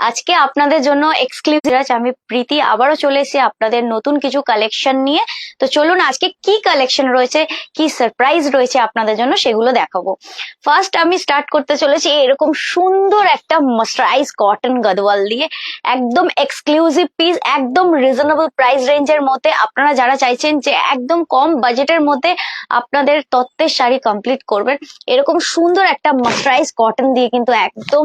আজকে আপনাদের জন্য এক্সক্লুসিভ আমি প্রীতি আবারও চলে এসেছি আপনাদের নতুন কিছু কালেকশন নিয়ে। তো চলুন আজকে কি কালেকশন রয়েছে, কি সারপ্রাইজ রয়েছে আপনাদের জন্য সেগুলো দেখাবো। ফার্স্ট আমি স্টার্ট করতে চলেছি এরকম সুন্দর একটা মাস্টারাইজ কটন গদওয়াল দিয়ে, একদম এক্সক্লুসিভ পিস, একদম রিজনেবল প্রাইস রেঞ্জের মধ্যে। আপনারা যারা চাইছেন যে একদম কম বাজেটের মধ্যে আপনাদের তত্ত্বের শাড়ি কমপ্লিট করবেন, এরকম সুন্দর একটা মাস্টারাইজ কটন দিয়ে কিন্তু একদম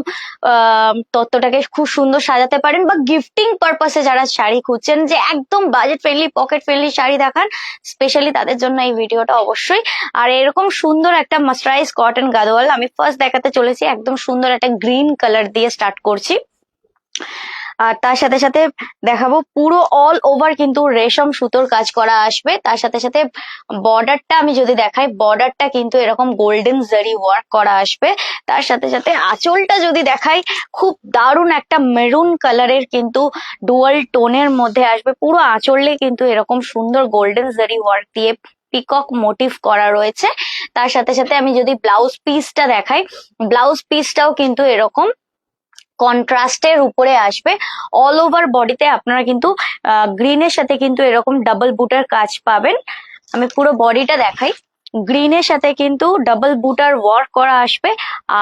তত্ত্বটাকে খুব সুন্দর সাজাতে পারেন, বা গিফটিং পারপাসে যারা শাড়ি খুঁজছেন যে একদম budget friendly, pocket friendly sari দেখান, স্পেশালি তাদের জন্য এই ভিডিওটা অবশ্যই। আর এরকম সুন্দর একটা মাস্টারাইজ কটন গাদোয়াল আমি ফার্স্ট দেখাতে চলেছি, একদম সুন্দর একটা গ্রিন কালার দিয়ে স্টার্ট করছি। আর তার সাথে সাথে দেখাবো পুরো অল ওভার কিন্তু রেশম সুতোর কাজ করা আসবে। তার সাথে সাথে বর্ডারটা আমি যদি দেখাই, বর্ডারটা কিন্তু এরকম গোল্ডেন জারি ওয়ার্ক করা আসবে। তার সাথে সাথে আঁচলটা যদি দেখাই, খুব দারুণ একটা মেরুন কালারের কিন্তু ডুয়াল টোনের মধ্যে আসবে। পুরো আঁচলে কিন্তু এরকম সুন্দর গোল্ডেন জারি ওয়ার্ক দিয়ে পিকক মোটিভ করা রয়েছে। তার সাথে সাথে আমি যদি ব্লাউজ পিসটা দেখাই, ব্লাউজ পিসটাও কিন্তু এরকম কন্ট্রাস্টের উপরে আসবে। অল ওভার বডিতে আপনারা কিন্তু গ্রিনের সাথে কিন্তু এরকম ডাবল বুটার কাজ পাবেন। আমি পুরো বডিটা দেখাই, গ্রিনের সাথে কিন্তু ডাবল বুটার ওয়ার্ক করা আসবে।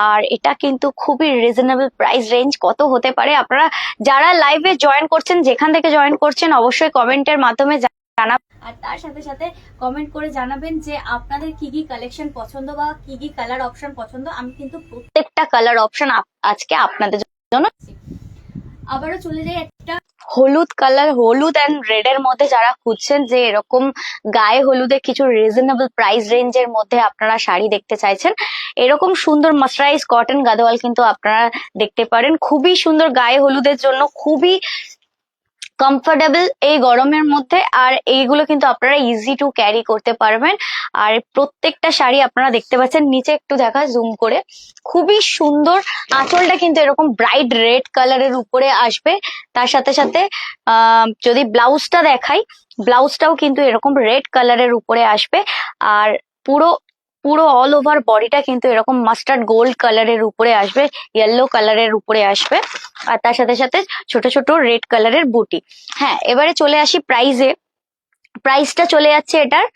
আর এটা কিন্তু খুবই রিজনেবল প্রাইস রেঞ্জ। কত হতে পারে, আপনারা যারা লাইভে জয়েন করছেন, যেখান থেকে জয়েন করছেন, অবশ্যই কমেন্টের মাধ্যমে জানাবেন। আর তার সাথে সাথে কমেন্ট করে জানাবেন যে আপনাদের কি কি কালেকশন পছন্দ বা কি কি কালার অপশন পছন্দ। আমি কিন্তু প্রত্যেকটা কালার অপশন আজকে আপনাদের জন্য আবারও চলে যাই একটা হলুদ কালার, হলুদ অ্যান্ড রেড এর মধ্যে যারা খুঁজছেন যে এরকম গায়ে হলুদে কিছু রিজনেবল প্রাইস রেঞ্জের মধ্যে আপনারা শাড়ি দেখতে চাইছেন, এরকম সুন্দর মাস্টারাইজ কটন গাদোয়াল কিন্তু আপনারা দেখতে পারেন। খুবই সুন্দর গায়ে হলুদের জন্য, খুবই কমফোর্টেবল এই গরমের মধ্যে। আর এইগুলো কিন্তু আপনারা ইজি টু ক্যারি করতে পারবেন। আর প্রত্যেকটা শাড়ি আপনারা দেখতে পাচ্ছেন, নিচে একটু দেখা জুম করে, খুবই সুন্দর। আঁচলটা কিন্তু এরকম ব্রাইট রেড কালারের উপরে আসবে। তার সাথে সাথে যদি ব্লাউজটা দেখাই, ব্লাউজটাও কিন্তু এরকম রেড কালারের উপরে আসবে। আর পুরো পুরো অল ওভার বডিটা কিন্তু এরকম মাস্টার্ড গোল্ড কালারের উপরে আসবে, ইয়েলো কালারের উপরে আসবে। আর তার সাথে সাথে ছোট ছোট রেড কালারের বুটি। হ্যাঁ, এবারে চলে আসি প্রাইসে। প্রাইসটা চলে যাচ্ছে এটার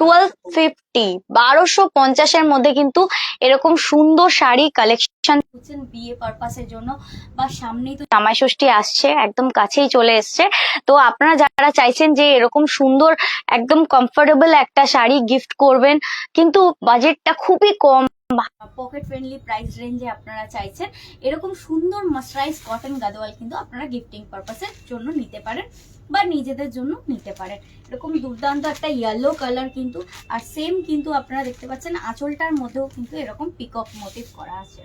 1250, 1250 মধ্যে কিন্তু এরকম সুন্দর শাড়ি কালেকশন বিয়ে পারপাসের জন্য, বা সামনেই তো জামাই ষষ্ঠী আসছে, একদম কাছেই চলে এসছে। তো আপনারা যারা চাইছেন যে এরকম সুন্দর একদম কমফোর্টেবল একটা শাড়ি গিফট করবেন, কিন্তু বাজেটটা খুবই কম, পকেট ফ্রেন্ডলি প্রাইস রেঞ্জে আপনারা চাইছেন, এরকম সুন্দর মাস্টারাইজ কটন গাদোয়াল কিন্তু আপনারা গিফটিং পারপাসের জন্য নিতে পারেন বা নিজেদের জন্য নিতে পারেন। এরকম দুর্দান্ত একটা ইয়েলো কালার কিন্তু, আর সেম কিন্তু আপনারা দেখতে পাচ্ছেন আঁচলটার মধ্যেও কিন্তু এরকম পিকক মোটিভ করা আছে।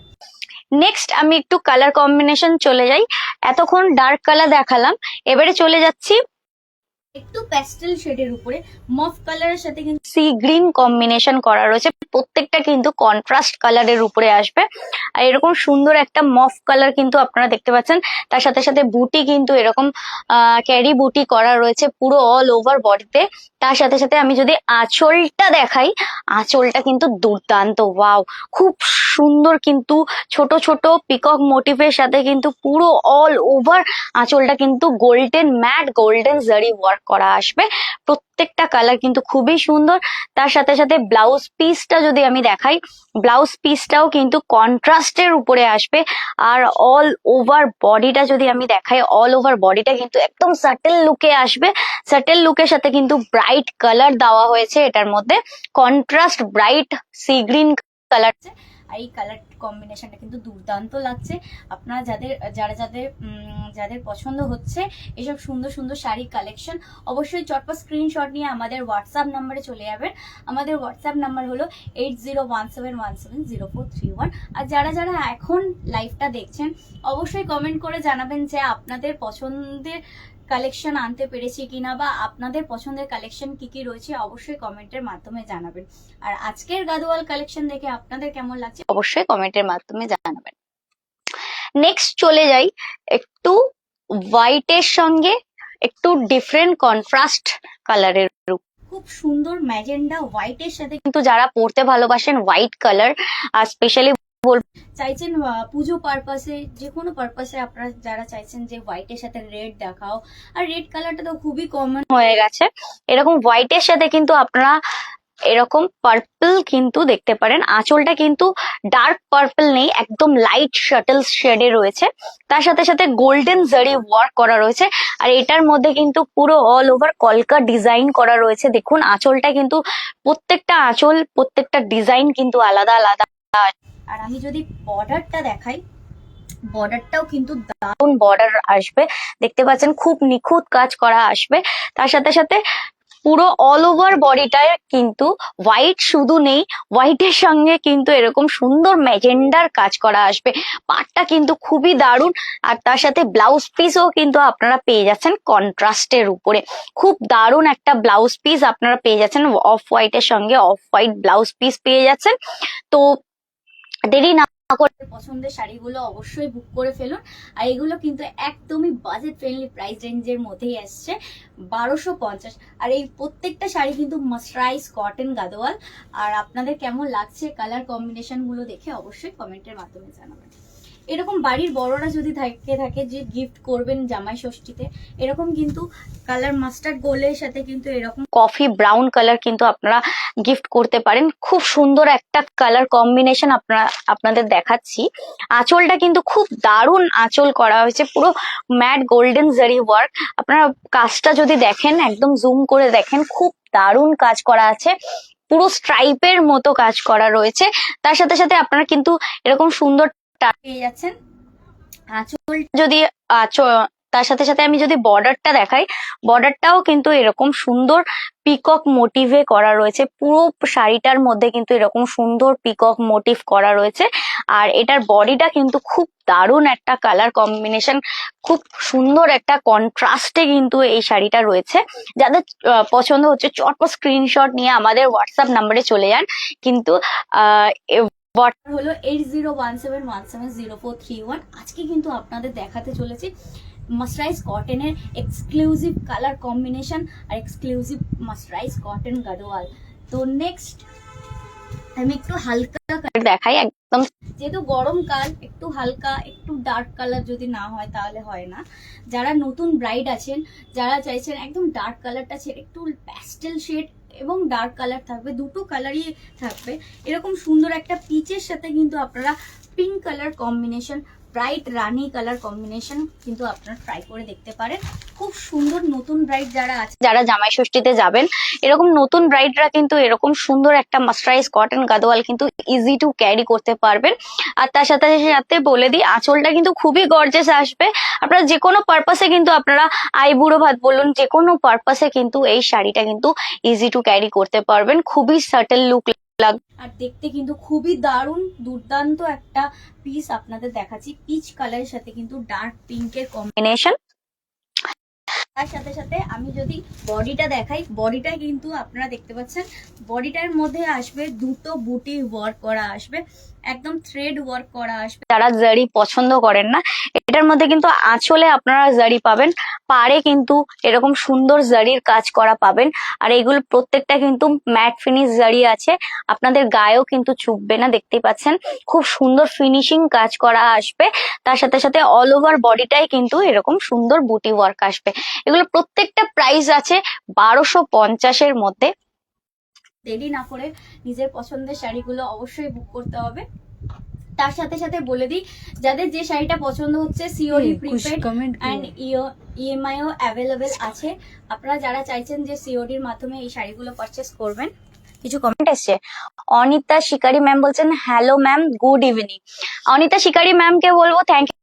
নেক্সট আমি একটু কালার কম্বিনেশন চলে যাই। এতক্ষণ ডার্ক কালার দেখালাম, এবারে চলে যাচ্ছি একটু প্যাস্টেল শেডের উপরে। মফ কালারের সাথে কিন্তু সি গ্রিন কম্বিনেশন করা রয়েছে, প্রত্যেকটা কিন্তু কন্ট্রাস্ট কালারের উপরে আসবে। আর এরকম সুন্দর একটা মফ কালার কিন্তু আপনারা দেখতে পাচ্ছেন। তার সাথে সাথে বুটি কিন্তু এরকম ক্যারি বুটি করা রয়েছে পুরো অল ওভার বডিতে। তার সাথে সাথে আমি যদি আঁচলটা দেখাই, আঁচলটা কিন্তু দুর্দান্ত, ওয়াও, খুব সুন্দর কিন্তু ছোট ছোট পিকক মোটিভের সাথে কিন্তু পুরো অল ওভার আঁচলটা কিন্তু গোল্ডেন, ম্যাট গোল্ডেন জারি ওয়ার্ক করা আসবে। প্রত্যেকটা কালার কিন্তু খুবই সুন্দর। তার সাথে সাথে ব্লাউজ পিসটা যদি আমি দেখাই, ব্লাউজ পিসটাও কিন্তু কন্ট্রাস্টের উপরে আসবে। আর অল ওভার বডিটা যদি আমি দেখাই, অল ওভার বডিটা কিন্তু একদম সাটেল লুকে আসবে। সাটেল লুকের সাথে কিন্তু ব্রাইট কালার দেওয়া হয়েছে, এটার মধ্যে contrast bright sea green colour. এই কালার কম্বিনেশনটা কিন্তু দুর্দান্ত লাগছে। আপনারা যাদের পছন্দ হচ্ছে এসব সুন্দর সুন্দর শাড়ি কালেকশন, অবশ্যই চটপট স্ক্রিনশট নিয়ে আমাদের হোয়াটসঅ্যাপ নাম্বারে চলে যাবেন। আমাদের হোয়াটসঅ্যাপ নাম্বার হলো 8017170431। আর যারা এখন লাইভটা দেখছেন, অবশ্যই কমেন্ট করে জানাবেন যে আপনাদের পছন্দের কালেকশন আনতে পেরেছি কিনা, বা আপনাদের পছন্দের কালেকশন কি কি রয়েছে, অবশ্যই কমেন্টের মাধ্যমে জানাবেন। আর আজকের গাদোয়াল কালেকশন দেখে আপনাদের কেমন লাগছে, অবশ্যই কমেন্টের মাধ্যমে জানাবেন। নেক্সট চলে যাই একটু হোয়াইটের সঙ্গে একটু ডিফারেন্ট কন্ট্রাস্ট কালারের, খুব সুন্দর ম্যাজেন্ডা হোয়াইটের সাথে কিন্তু যারা পরতে ভালোবাসেন হোয়াইট কালার, আর স্পেশালি বলবো চাইছেন পুজো পারপাসে, যে কোনো পারপাসে আপনারা যারা চাইছেন যে হোয়াইটের সাথে রেড দেখাও, আর রেড কালারটা তো খুবই কমন হয়ে গেছে। এরকম হোয়াইটের সাথে কিন্তু আপনারা এরকম পার্পল কিন্তু দেখতে পারেন। আঁচলটা কিন্তু ডার্ক পার্পল নেই, একদম লাইট শাটল শেডে রয়েছে। তার সাথে সাথে গোল্ডেন জারি ওয়ার্ক করা রয়েছে। আর এটার মধ্যে কিন্তু পুরো অল ওভার কলকা ডিজাইন করা রয়েছে। দেখুন আঁচলটা কিন্তু প্রত্যেকটা আঁচল, প্রত্যেকটা ডিজাইন কিন্তু আলাদা আলাদা। আর আমি যদি বর্ডারটা দেখাই, বর্ডারটাও কিন্তু দারুণ বর্ডার আসবে, দেখতে পাচ্ছেন খুব নিখুঁত কাজ করা আসবে। তার সাথে সাথে পুরো অল ওভার বডিটায় কিন্তু হোয়াইট শুধু নেই, হোয়াইটের সঙ্গে কিন্তু এরকম সুন্দর ম্যাজেন্ডার কাজ করা আসবে। পাটটা কিন্তু খুবই দারুণ। আর তার সাথে ব্লাউজ পিসও কিন্তু আপনারা পেয়ে যাচ্ছেন কন্ট্রাস্টের উপরে। খুব দারুণ একটা ব্লাউজ পিস আপনারা পেয়ে যাচ্ছেন, অফ হোয়াইটের সঙ্গে অফ হোয়াইট ব্লাউজ পিস পেয়ে যাচ্ছেন। তো দেরি না করে পছন্দের শাড়িগুলো অবশ্যই বুক করে ফেলুন। আর এগুলো কিন্তু একদমই বাজেট ফ্রেন্ডলি প্রাইস রেঞ্জের মধ্যেই আসছে, 1250। আর এই প্রত্যেকটা শাড়ি কিন্তু মাসরাইজ কটন গাদোয়াল। আর আপনাদের কেমন লাগছে কালার কম্বিনেশন গুলো দেখে অবশ্যই কমেন্টের মাধ্যমে জানাবেন। এরকম বাড়ির বড়রা যদি থাকে যে গিফট করবেন জামাই ষষ্ঠীতে, এরকম কিন্তু কালার মাস্টার্ড গোল্ডের সাথে কিন্তু এরকম কফি ব্রাউন কালার কিন্তু আপনারা গিফট করতে পারেন। খুব সুন্দর একটা কালার কম্বিনেশন আপনাদের দেখাচ্ছি। আঁচলটা কিন্তু খুব দারুণ আঁচল করা হয়েছে, পুরো ম্যাট গোল্ডেন জারি ওয়ার্ক। আপনারা কাজটা যদি দেখেন, একদম জুম করে দেখেন, খুব দারুণ কাজ করা আছে, পুরো স্ট্রাইপের মতো কাজ করা রয়েছে। তার সাথে সাথে আপনারা কিন্তু এরকম সুন্দর পেয়ে যাচ্ছেন আঁচল। যদি তার সাথে সাথে আমি যদি বর্ডারটা দেখাই, বর্ডারটাও কিন্তু এরকম সুন্দর পিকক মোটিভে করা রয়েছে। পুরো শাড়িটার মধ্যে কিন্তু এরকম সুন্দর পিকক মোটিভ করা রয়েছে। আর এটার বডিটা কিন্তু খুব দারুণ একটা কালার কম্বিনেশন, খুব সুন্দর একটা কন্ট্রাস্টে কিন্তু এই শাড়িটা রয়েছে। যাদের পছন্দ হচ্ছে চটপট স্ক্রিনশট নিয়ে আমাদের হোয়াটসঅ্যাপ নাম্বারে চলে যান। কিন্তু হলো 8017170431। আজকে কিন্তু আপনাদের দেখাতে চলেছি মাসরাইজ কটনের এক্সক্লুসিভ কালার কম্বিনেশন আর এক্সক্লুসিভ মাসরাইজ কটন গাদোয়াল। তো নেক্সট আমি একটু হালকা দেখাই, একদম যেহেতু গরমকাল, একটু হালকা একটু ডার্ক কালার যদি না হয় তাহলে হয় না। যারা নতুন ব্রাইড আছেন, যারা চাইছেন একদম ডার্ক কালারটা ছেড়ে একটু প্যাস্টেল শেড এবং ডার্ক কালার থাকবে, দুটো কালারই থাকবে, এরকম সুন্দর একটা পিচের সাথে কিন্তু আপনারা পিঙ্ক কালার কম্বিনেশন, ব্রাইট রানি কালার কম্বিনেশন কিন্তু আপনারা ট্রাই করে দেখতে পারেন। খুব সুন্দর নতুন ব্রাইড যারা আছে, যারা জামাই ষষ্ঠীতে যাবেন, এরকম নতুন ব্রাইডরা কিন্তু এরকম সুন্দর একটা মাস্টারাইজ কটন গাদোয়াল কিন্তু ইজি টু ক্যারি করতে পারবেন। আর তার সাথে সাথে বলে দিই, আঁচলটা কিন্তু খুবই গর্জেস আসবে। আপনারা যে কোনো পারপাসে কিন্তু আপনারা আইবুড়ো ভাত বলুন, যে কোনো পারপাসে কিন্তু এই শাড়িটা কিন্তু ইজি টু ক্যারি করতে পারবেন। খুবই সাটেল লুক আর দেখতে কিন্তু খুবই দারুণ দুর্দান্ত একটা পিস আপনাদের দেখাচ্ছি, পিচ কালারের সাথে কিন্তু ডার্ক পিঙ্কের কম্বিনেশন। তার সাথে সাথে আমি যদি বডিটা দেখাই, বডিটা কিন্তু আপনারা দেখতে পাচ্ছেন, বডিটার মধ্যে আসবে দুটো বুটি ওয়ার্ক করা আসবে, একদম থ্রেড ওয়ার্ক করা আসবে। যারা জারি পছন্দ করেন না, এটার মধ্যে কিন্তু আঁচলে আপনারা জারি পাবেন, পাড়ে কিন্তু এরকম সুন্দর জারির কাজ করা পাবেন। আর এগুলো প্রত্যেকটা কিন্তু ম্যাট ফিনিশ জারি আছে, আপনাদের গায়েও কিন্তু চুপবে না। দেখতে পাচ্ছেন খুব সুন্দর ফিনিশিং কাজ করা আসবে। তার সাথে সাথে অল ওভার বডিটাই কিন্তু এরকম সুন্দর বুটি ওয়ার্ক আসবে। এগুলো প্রত্যেকটা প্রাইস আছে 1250-এর মধ্যে। দেরি না করে নিজের পছন্দের শাড়িগুলো অবশ্যই বুক করতে হবে। তার সাথে সাথে বলে দিই, যাদের যে শাড়িটা পছন্দ হচ্ছে সিওডি প্রিপেড এন্ড ইএমআইও অ্যাভেলেবেল আছে। আপনারা যারা চাইছেন যে সিওডির মাধ্যমে এই শাড়িগুলো পারচেস করবেন, কিছু কমেন্ট এসছে। অনিতা শিকারি ম্যাম বলছেন, hello ma'am, good evening. Anita শিকারি ম্যাম কে বলবো থ্যাংক ইউ।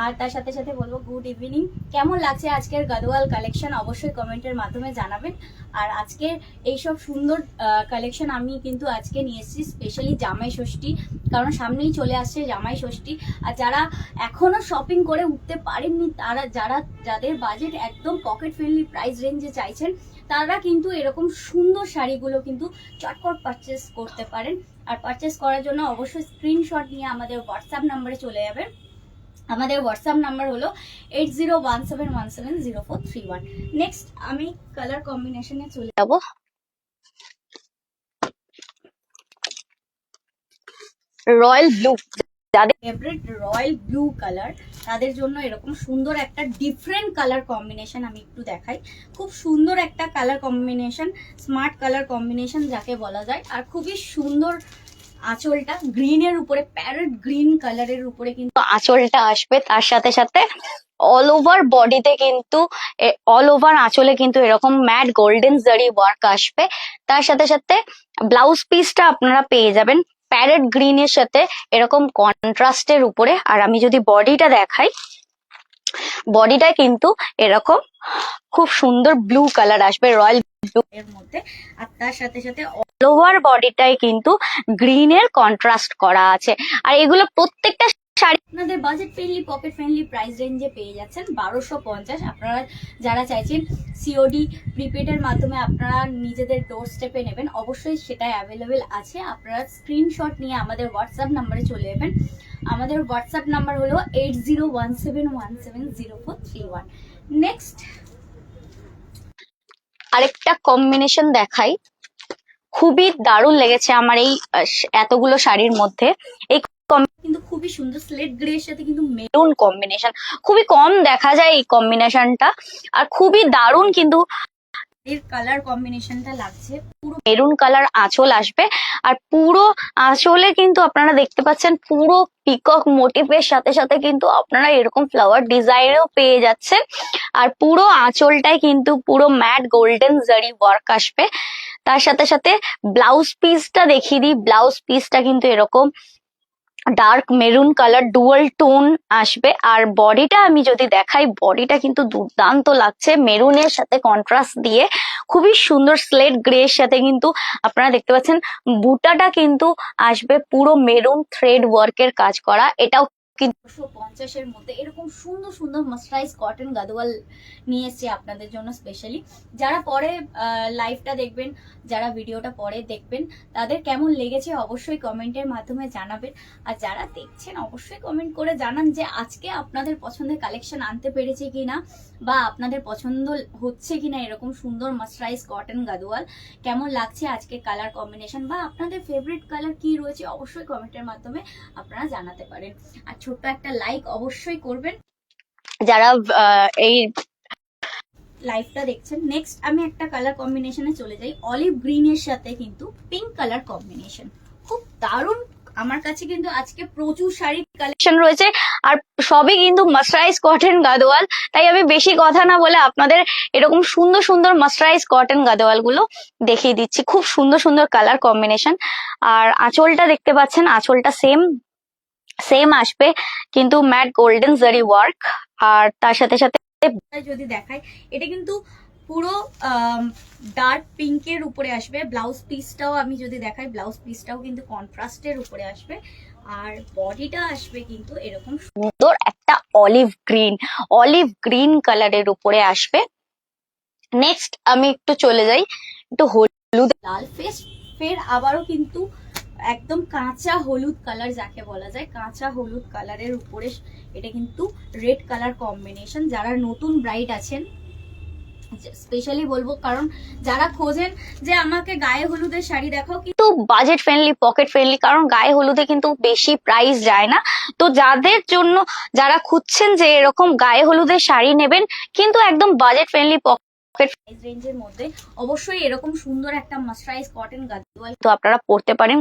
আর তার সাথে সাথে বলবো গুড ইভিনিং। কেমন লাগছে আজকের গাদোয়াল কালেকশন অবশ্যই কমেন্টের মাধ্যমে জানাবেন। আর আজকের এইসব সুন্দর কালেকশন আমি কিন্তু আজকে নিয়ে এসেছি স্পেশালি জামাই ষষ্ঠী, কারণ সামনেই চলে আসছে জামাই ষষ্ঠী। আর যারা এখনো শপিং করে উঠতে পারেননি, তারা যাদের বাজেট একদম পকেট ফ্রেন্ডলি প্রাইস রেঞ্জে চাইছেন, তারা কিন্তু এরকম সুন্দর শাড়িগুলো কিন্তু চটপট পারচেস করতে পারেন। আর পারচেস করার জন্য অবশ্যই স্ক্রিনশট নিয়ে আমাদের হোয়াটসঅ্যাপ নাম্বারে চলে যাবেন। আমাদের হোয়াটসঅ্যাপ নাম্বার হলো 8017170431। নেক্সট আমি কালার কম্বিনেশনে চলে যাবো। রয়্যাল ব্লু, যাদের ফেভারিট রয়্যাল ব্লু কালার, তাদের জন্য এরকম সুন্দর একটা ডিফারেন্ট কালার কম্বিনেশন আমি একটু দেখাই। খুব সুন্দর একটা colour combination, smart colour combination যাকে বলা যায়। আর খুবই সুন্দর আঁচলটা গ্রিনের উপরে, প্যারট গ্রিন কালারের উপরে কিন্তু আঁচলটা আসবে, তার সাথে সাথে অল ওভার বডিতে কিন্তু, অল ওভার আঁচলে কিন্তু এরকম ম্যাট গোল্ডেন জারি ওয়ার্ক আসবে। তার সাথে সাথে ব্লাউজ পিসটা আপনারা পেয়ে যাবেন প্যারেট গ্রিনের সাথে এরকম কন্ট্রাস্টের উপরে। আর আমি যদি বডিটা দেখাই, বডিটা কিন্তু এরকম খুব সুন্দর ব্লু কালার আসবে, রয়্যাল এর মধ্যে। আর তার সাথে সাথে অল ওভার বডিটাই কিন্তু গ্রিনের কন্ট্রাস্ট করা আছে। আর এগুলো প্রত্যেকটা শাড়ি আপনাদের budget friendly, pocket friendly price রেঞ্জে পেয়ে যাচ্ছেন 1250। আপনারা যারা চাইছেন সিওডি প্রিপেডের মাধ্যমে আপনারা নিজেদের ডোর স্টেপে নেবেন, অবশ্যই সেটাই অ্যাভেলেবেল আছে। আপনারা স্ক্রিনশট নিয়ে আমাদের হোয়াটসঅ্যাপ নাম্বারে চলে যাবেন। আমাদের হোয়াটসঅ্যাপ নাম্বার হলো 8017170431। নেক্সট আরেকটা কম্বিনেশন দেখাই, খুবই দারুণ লেগেছে আমার এই এতগুলো শাড়ির মধ্যে। এই কিন্তু খুবই সুন্দর স্লেট গ্রে এর সাথে কিন্তু মেরুন কম্বিনেশন, খুবই কম দেখা যায় এই কম্বিনেশনটা, আর খুবই দারুণ কিন্তু এর কালার কম্বিনেশনটা লাগছে। পুরো মেরুন কালার আঁচল আসবে, আর পুরো আঁচলে কিন্তু আপনারা দেখতে পাচ্ছেন পুরো পিকক মোটিভের সাথে সাথে কিন্তু আপনারা এরকম ফ্লাওয়ার ডিজাইনও পেয়ে যাচ্ছেন। আর পুরো আঁচলটাই কিন্তু পুরো ম্যাট গোল্ডেন জারি ওয়ার্ক আসবে। তার সাথে সাথে ব্লাউজ পিসটা দেখিয়ে দিই, ব্লাউজ পিসটা কিন্তু এরকম dark maroon colour dual tone আসবে। আর বডিটা আমি যদি দেখাই, বডিটা কিন্তু দুর্দান্ত লাগছে মেরুনের সাথে কন্ট্রাস্ট দিয়ে, খুবই সুন্দর স্লেট গ্রে এর সাথে কিন্তু আপনারা দেখতে পাচ্ছেন বুটাটা কিন্তু আসবে পুরো মেরুন থ্রেড ওয়ার্কের কাজ করা। এটাও 250 মধ্যে এরকম সুন্দর সুন্দর মাস্টারাইজ কটন গাদোয়াল নিয়ে এসেছি আপনাদের জন্য স্পেশালি। যারা পরে লাইভটা দেখবেন, যারা ভিডিওটা পরে দেখবেন, তাদের কেমন লেগেছে অবশ্যই কমেন্টের মাধ্যমে জানাবেন। আর যারা দেখছেন অবশ্যই কমেন্ট করে জানান যে আজকে আপনাদের পছন্দের কালেকশন আনতে পেরেছে কিনা, বা আপনাদের পছন্দ হচ্ছে কিনা এরকম সুন্দর মাস্টারাইজ কটন গাদোয়াল। কেমন লাগছে আজকে কালার কম্বিনেশন, বা আপনাদের ফেভারিট কালার কি রয়েছে অবশ্যই কমেন্টের মাধ্যমে আপনারা জানাতে পারেন। আর ছোট্ট একটা লাইক অবশ্যই করবেন যারা এই লাইভটা দেখছেন। নেক্সট আমি একটা কালার কম্বিনেশনে চলে যাই, অলিভ গ্রিন এর সাথে কিন্তু পিঙ্ক কালার কম্বিনেশন, খুব দারুণ। আমার কাছে কিন্তু আজকে প্রচুর শাড়ি কালেকশন রয়েছে, আর সবই কিন্তু মাস্টারাইজ কটন গাদোয়াল। তাই আমি বেশি কথা না বলে আপনাদের এরকম সুন্দর সুন্দর মাস্টারাইজ কটন গাদোয়াল গুলো দেখিয়ে দিচ্ছি। খুব সুন্দর সুন্দর কালার কম্বিনেশন। আর আঁচলটা দেখতে পাচ্ছেন, আঁচলটা সেম সেম আসবে কিন্তু ম্যাট গোল্ডেন জারি ওয়ার্ক। আর তার সাথে সাথে যদি দেখাই, এটা কিন্তু পুরো ডার্ক পিঙ্কের উপরে আসবে। ব্লাউজ পিসটাও আমি যদি দেখাই, ব্লাউজ পিসটাও কিন্তু কন্ট্রাস্টের উপরে আসবে। আর বডিটা আসবে কিন্তু এরকম সুন্দর একটা অলিভ গ্রিন কালারের উপরে আসবে। নেক্সট আমি একটু চলে যাই একটু হলুদ লাল ফের আবারও কিন্তু একদম কাঁচা হলুদ কালার যাকে বলা যায়, কাঁচা হলুদ কালারের উপরে এটা কিন্তু রেড কালার কম্বিনেশন। যারা নতুন ব্রাইড আছেন স্পেশালি বলবো, কারণ যারা খোঁজেন যে আমাকে গায়ে হলুদের শাড়ি দেখাও, কিন্তু বাজেট ফ্রেন্ডলি, পকেট ফ্রেন্ডলি, কারণ গায়ে হলুদে কিন্তু বেশি প্রাইস যায় না। তো যাদের জন্য, যারা খুঁজছেন যে এরকম গায়ে হলুদের শাড়ি নেবেন কিন্তু একদম বাজেট ফ্রেন্ডলি রেঞ্জের মধ্যে, অবশ্যই এরকম সুন্দর একটা মাস্টারাইজ কটন গাদোয়াল তো আপনারা পড়তে পারেন,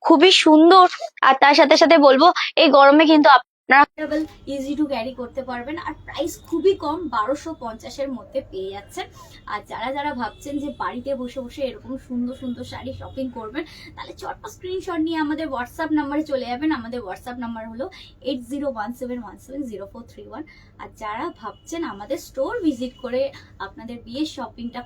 খুবই সুন্দর। আর তার সাথে সাথে বলবো এই গরমে কিন্তু আপনারা ইজি টু ক্যারি করতে পারবেন। আর প্রাইস খুবই কম, 1250 মধ্যে পেয়ে যাচ্ছেন। আর যারা যারা ভাবছেন যে বাড়িতে বসে বসে এরকম সুন্দর সুন্দর শাড়ি শপিং করবেন, তাহলে চটপট স্ক্রিনশট নিয়ে আমাদের হোয়াটসঅ্যাপ নাম্বারে চলে যাবেন। আমাদের হোয়াটসঅ্যাপ নাম্বার হলো 8017170431। আর যারা ভাবছেন আমাদের স্টোর ভিজিট করে আপনাদের বিয়ের শপিংটা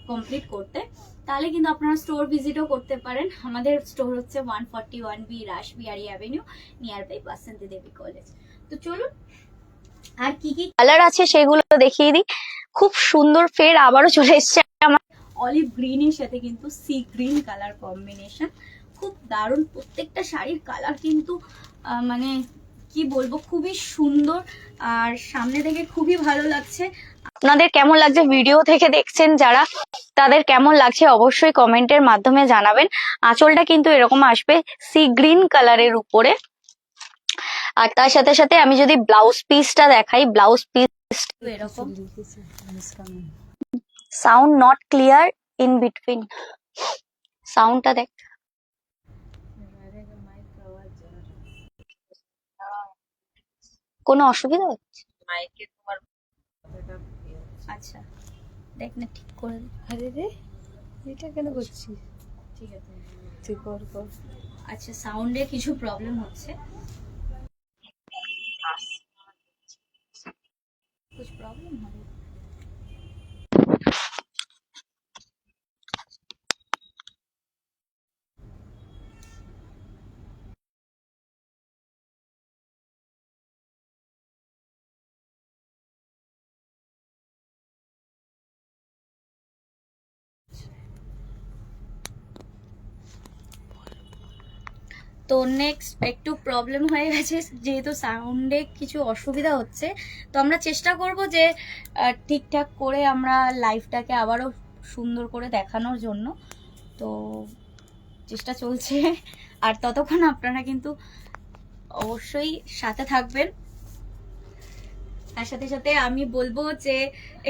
কমপ্লিট করতে, তাহলে কিন্তু আপনারা স্টোর ভিজিটও করতে পারেন। আমাদের স্টোর হচ্ছে 141B Rashbehari avenue, near by Basanti Debi college. তো চলুন আর কি কি কালার আছে সেগুলো দেখিয়ে দিই। খুব সুন্দর ফের আবারও চলে এসছে আমার অলিভ গ্রিনের সাথে কিন্তু সি গ্রিন কালার কম্বিনেশন, খুব দারুণ। প্রত্যেকটা শাড়ির কালার কিন্তু মানে কি বলবো, খুবই সুন্দর আর সামনে থেকে খুবই ভালো লাগছে। আপনাদের কেমন লাগছে, ভিডিও থেকে দেখছেন যারা, তাদের কেমন লাগছে অবশ্যই কমেন্টের মাধ্যমে জানাবেন। আঁচলটা কিন্তু এরকম আসবে সি গ্রিন কালারের উপরে। আর তার সাথে সাথে আমি যদি ব্লাউজ পিসটা দেখাই, ব্লাউজ পিস এরকম sound not clear in between, সাউন্ডটা দেখ। কোনো অসুবিধা হচ্ছে? আচ্ছা দেখ না, ঠিক করে দে। আরে রে, এটা কেন করছিস? ঠিক আছে, তুই কর কর। আচ্ছা সাউন্ডে কিছু প্রবলেম হচ্ছে, कुछ प्रॉब्लम है। তো নেক্সট একটু প্রবলেম হয়ে গেছে, যেহেতু সাউন্ডে কিছু অসুবিধা হচ্ছে, তো আমরা চেষ্টা করব যে ঠিকঠাক করে আমরা লাইভটাকে আবারও সুন্দর করে দেখানোর জন্য। তো চেষ্টা চলছে, আর ততক্ষণ আপনারা কিন্তু অবশ্যই সাথে থাকবেন। তার সাথে সাথে আমি বলবো যে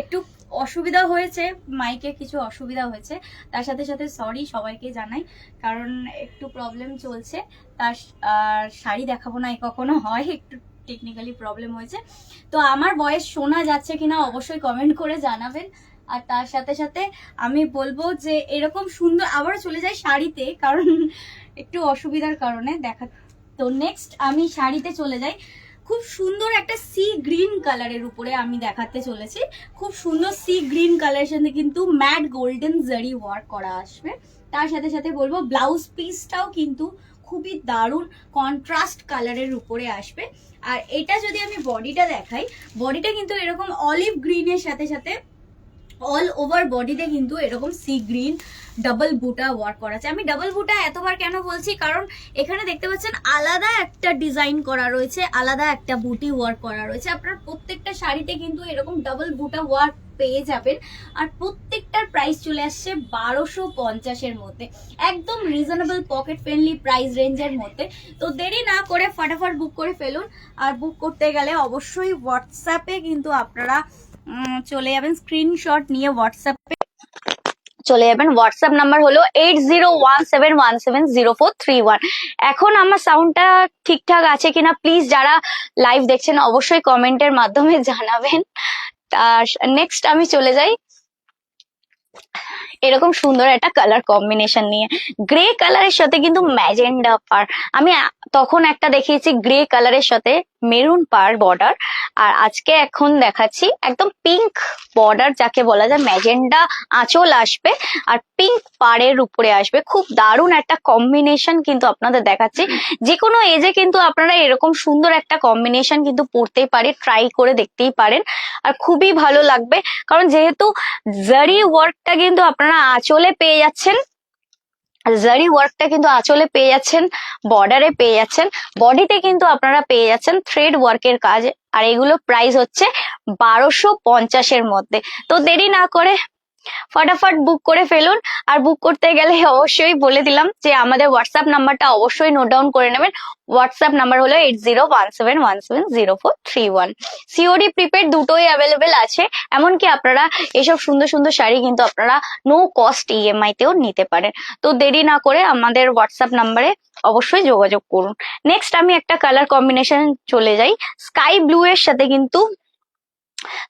একটু অসুবিধা হয়েছে, মাইকে কিছু অসুবিধা হয়েছে, তার সাথে সাথে সরি সবাইকে জানাই, কারণ একটু প্রবলেম চলছে। তার আর শাড়ি দেখাবো না কখনো হয়, একটু টেকনিক্যালি প্রবলেম হয়েছে। তো আমার ভয়েস শোনা যাচ্ছে কিনা অবশ্যই কমেন্ট করে জানাবেন। আর তার সাথে সাথে আমি বলবো যে এরকম সুন্দর, আবারও চলে যাই শাড়িতে, কারণ একটু অসুবিধার কারণে দেখা। তো নেক্সট আমি শাড়িতে চলে যাই। খুব সুন্দর একটা সি গ্রিন কালারের উপরে আমি দেখাতে চলেছি। খুব সুন্দর সি গ্রিন কালারের সাথে কিন্তু ম্যাট গোল্ডেন জারি ওয়ার্ক করা আসবে। তার সাথে সাথে বলবো ব্লাউজ পিসটাও কিন্তু খুবই দারুণ কন্ট্রাস্ট কালারের উপরে আসবে। আর এটা যদি আমি বডিটা দেখাই, বডিটা কিন্তু এরকম অলিভ গ্রিনের সাথে সাথে অল ওভার বডিতে কিন্তু এরকম সি গ্রিন ডাবল বুটা ওয়ার্ক করা আছে। আমি ডাবল বুটা এতবার কেন বলছি, কারণ এখানে দেখতে পাচ্ছেন আলাদা একটা ডিজাইন করা রয়েছে, আলাদা একটা বুটি ওয়ার্ক করা রয়েছে। আপনার প্রত্যেকটা শাড়িতে কিন্তু এরকম ডাবল বুটা ওয়ার্ক পেয়ে যাবেন। আর প্রত্যেকটার প্রাইস চলে আসছে 1250-এর মধ্যে, একদম রিজনেবল পকেট ফ্রেন্ডলি প্রাইস রেঞ্জের মধ্যে। তো দেরি না করে ফাটাফাট বুক করে ফেলুন। আর বুক করতে গেলে অবশ্যই হোয়াটসঅ্যাপে কিন্তু আপনারা চলে যাবেন, স্ক্রিনশট নিয়ে হোয়াটসঅ্যাপে চলে যাবেন। হোয়াটসঅ্যাপ নাম্বার হলো 8017170431। এখন আমার সাউন্ডটা ঠিকঠাক আছে কিনা প্লিজ যারা লাইভ দেখছেন অবশ্যই কমেন্টের মাধ্যমে জানাবেন। আর নেক্সট আমি চলে যাই এরকম সুন্দর একটা কালার কম্বিনেশন নিয়ে, গ্রে কালারের সাথে কিন্তু ম্যাজেন্ডা পার। আমি তখন একটা দেখিয়েছি গ্রে কালারের সাথে মেরুন পার বর্ডার, আর আজকে এখন দেখাচ্ছি একদম পিঙ্ক বর্ডার, যাকে বলা যায় ম্যাজেন্ডা আঁচল আসবে আর পিঙ্ক পাড়ের উপরে আসবে। খুব দারুণ একটা কম্বিনেশন কিন্তু আপনাদের দেখাচ্ছি। যে কোনো এজে কিন্তু আপনারা এরকম সুন্দর একটা কম্বিনেশন কিন্তু পড়তেই পারে, ট্রাই করে দেখতেই পারেন, আর খুবই ভালো লাগবে। কারণ যেহেতু জারি ওয়ার্কটা কিন্তু আপনারা আঁচলে পেয়ে যাচ্ছেন, জারি ওয়ার্কটা কিন্তু আঁচলে পেয়ে যাচ্ছেন, বর্ডারে পেয়ে যাচ্ছেন, বডিতে কিন্তু আপনারা পেয়ে যাচ্ছেন থ্রেড ওয়ার্কের কাজ। আর এগুলো প্রাইস হচ্ছে 1250-এর মধ্যে। তো দেরি না করে ফটাফট বুক করে ফেলুন। আর বুক করতে গেলে অবশ্যই বলে দিলাম যে আমাদের হোয়াটসঅ্যাপ নাম্বারটা অবশ্যই নোট ডাউন করে নেবেন। হোয়াটসঅ্যাপ নাম্বার হলো 8017170431। সিওডি প্রিপেড দুটোই অ্যাভেলেবেল আছে। এমনকি আপনারা এসব সুন্দর সুন্দর শাড়ি কিন্তু আপনারা নো কস্ট ইএমআই তেও নিতে পারেন। তো দেরি না করে আমাদের হোয়াটসঅ্যাপ নাম্বারে অবশ্যই যোগাযোগ করুন। নেক্সট আমি একটা কালার কম্বিনেশন চলে যাই, স্কাই ব্লু এর সাথে কিন্তু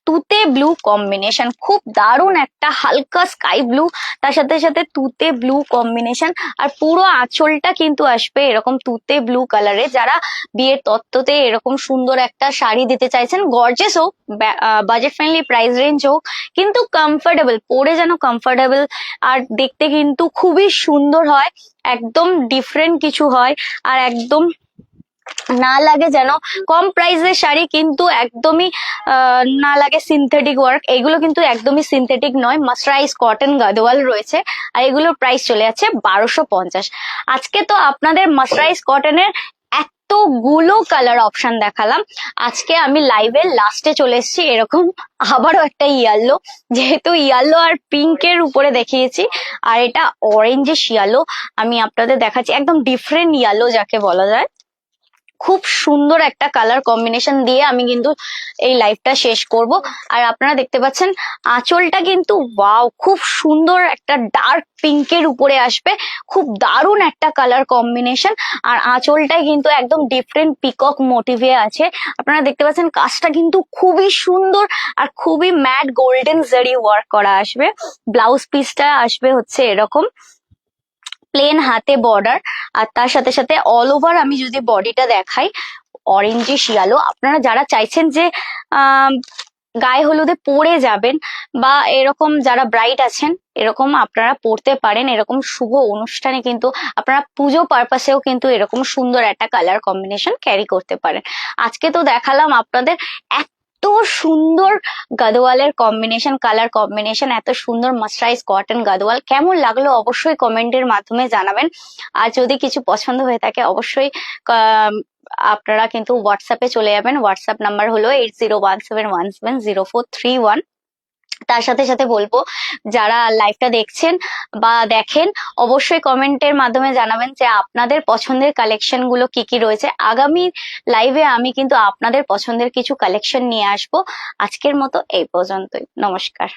তুতে ব্লু কম্বিনেশন, খুব দারুণ একটা হালকা স্কাই ব্লু, তার সাথে সাথে তুতে ব্লু কম্বিনেশন। আর পুরো আঁচলটা কিন্তু আসবে এরকম তুতে ব্লু কালারে। যারা বিয়ের তত্ত্বতে এরকম সুন্দর একটা শাড়ি দিতে চাইছেন, গর্জেস হোক, বাজেট ফ্রেন্ডলি প্রাইস রেঞ্জ হোক, কিন্তু কমফোর্টেবল, পরে যেন কমফোর্টেবল আর দেখতে কিন্তু খুবই সুন্দর হয়, একদম ডিফারেন্ট কিছু হয়, আর একদম না লাগে যেন কম প্রাইসের শাড়ি কিন্তু একদমই না লাগে সিনথেটিক ওয়ার্ক। এগুলো কিন্তু একদমই সিনথেটিক নয়, মার্সারাইজ কটন গাদোয়াল রয়েছে, আর এগুলোর প্রাইস চলে যাচ্ছে 1250। আজকে তো আপনাদের মার্সারাইজ কটনের এত এতগুলো কালার অপশন দেখালাম, আজকে আমি লাইভের লাস্টে চলে এসেছি এরকম আবারও একটা ইয়ালো, যেহেতু ইয়ালো আর পিঙ্কের উপরে দেখিয়েছি, আর এটা অরেঞ্জিশ ইয়ালো আমি আপনাদের দেখাচ্ছি, একদম ডিফারেন্ট ইয়ালো যাকে বলা যায়। খুব সুন্দর একটা কালার কম্বিনেশন দিয়ে আমি কিন্তু এই লাইভটা শেষ করব। আর আপনারা দেখতে পাচ্ছেন আঁচলটা কিন্তু ওয়াও, খুব সুন্দর একটা ডার্ক পিঙ্কের উপরে আসবে, খুব দারুণ একটা কালার কম্বিনেশন। আর আঁচলটাই কিন্তু একদম ডিফারেন্ট পিকক মোটিভে আছে। আপনারা দেখতে পাচ্ছেন কাজটা কিন্তু খুবই সুন্দর আর খুবই ম্যাট গোল্ডেন জারি ওয়ার্ক করা আসবে। ব্লাউজ পিসটা আসবে হচ্ছে এরকম প্লেন হাতে বর্ডার, আর তার সাথে সাথে অল ওভার আমি যদি বডিটা দেখাই অরেঞ্জিশ ইয়ালো। আপনারা যারা চাইছেন যে গায়ে হলুদে পরে যাবেন বা এরকম যারা ব্রাইড আছেন এরকম আপনারা পরতে পারেন, এরকম শুভ অনুষ্ঠানে কিন্তু আপনারা পুজো পারপাসেও কিন্তু এরকম সুন্দর একটা কালার কম্বিনেশন ক্যারি করতে পারেন। আজকে তো দেখালাম আপনাদের এত সুন্দর গাদোয়ালের কম্বিনেশন, কালার কম্বিনেশন, এত সুন্দর মাস্টারাইজ কটন গাদোয়াল। কেমন লাগলো অবশ্যই কমেন্টের মাধ্যমে জানাবেন। আর যদি কিছু পছন্দ হয়ে থাকে অবশ্যই আপনারা কিন্তু হোয়াটসঅ্যাপে চলে যাবেন। হোয়াটসঅ্যাপ নাম্বার হলো 8017170431। তার সাথে সাথে বলবো যারা লাইভটা দেখছেন বা দেখেন অবশ্যই কমেন্টের মাধ্যমে জানাবেন যে আপনাদের পছন্দের কালেকশন গুলো কি কি রয়েছে। আগামী লাইভে আমি কিন্তু আপনাদের পছন্দের কিছু কালেকশন নিয়ে আসবো। আজকের মতো এই পর্যন্তই, নমস্কার।